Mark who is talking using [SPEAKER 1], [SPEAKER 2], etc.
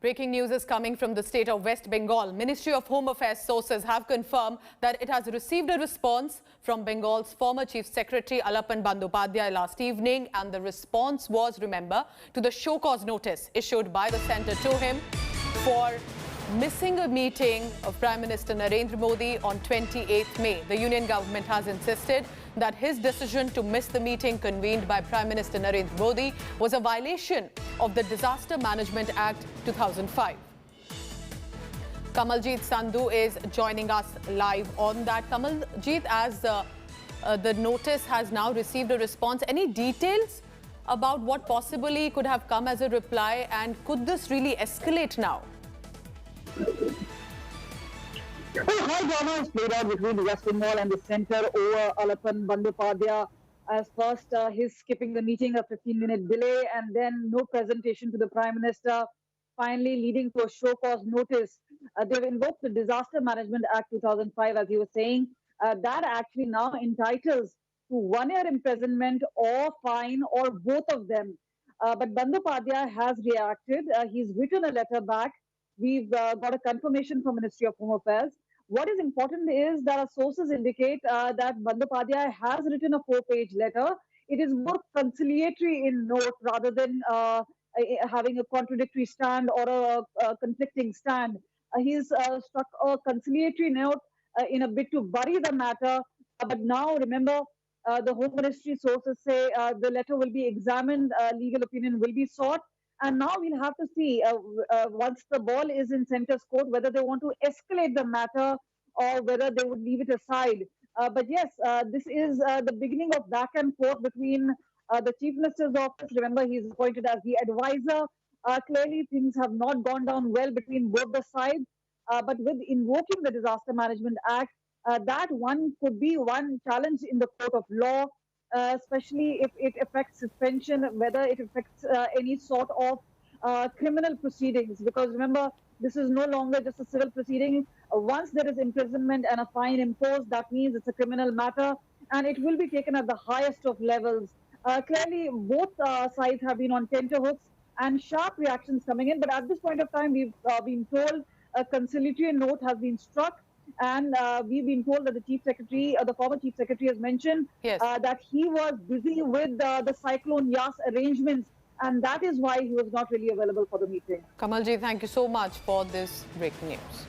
[SPEAKER 1] Breaking news is coming from the state of West Bengal. Ministry of Home Affairs sources have confirmed that it has received a response from Bengal's former Chief Secretary Alapan last evening, and the response was, remember, to the Showcause notice issued by the centre to him for missing a meeting of Prime Minister Narendra Modi on 28th May. The union government has insisted that his decision to miss the meeting convened by Prime Minister Narendra Modi was a violation of the Disaster Management Act 2005. Kamaljeet Sandhu is joining us live on that. Kamaljeet, as the notice has now received a response, any details about what possibly could have come as a reply, and could this really escalate now?
[SPEAKER 2] Well, high drama has played out between West Bengal and the centre over Alapan Bandyopadhyay. As first, his skipping the meeting, a 15-minute delay, and then no presentation to the Prime Minister, finally leading to a show-cause notice. They've invoked the Disaster Management Act 2005, as you were saying. That actually now entitles to 1 year imprisonment or fine, or both of them. But Bandyopadhyay has reacted. He's written a letter back. We've got a confirmation from Ministry of Home Affairs. What is important is that our sources indicate that Bandyopadhyay has written a 4-page letter. It is more conciliatory in note rather than having a contradictory stand or a conflicting stand. He's struck a conciliatory note in a bid to bury the matter. But now, remember, the Home Ministry sources say the letter will be examined, legal opinion will be sought. And now we'll have to see, once the ball is in centre's court, whether they want to escalate the matter or whether they would leave it aside. But yes, this is the beginning of back and forth between the Chief Minister's office. Remember, he's appointed as the advisor. Clearly, things have not gone down well between both the sides. But with invoking the Disaster Management Act, that one could be one challenge in the court of law. Especially if it affects suspension, whether it affects any sort of criminal proceedings. Because remember, this is no longer just a civil proceeding. Once there is imprisonment and a fine imposed, that means it's a criminal matter, and it will be taken at the highest of levels. Clearly, both sides have been on tenterhooks and sharp reactions coming in. But at this point of time, we've been told a conciliatory note has been struck. And we've been told that the Chief Secretary, the former Chief Secretary, has mentioned that he was busy with the cyclone Yas arrangements, and that is why he was not really available for the meeting.
[SPEAKER 1] Kamalji, thank you so much for this breaking news.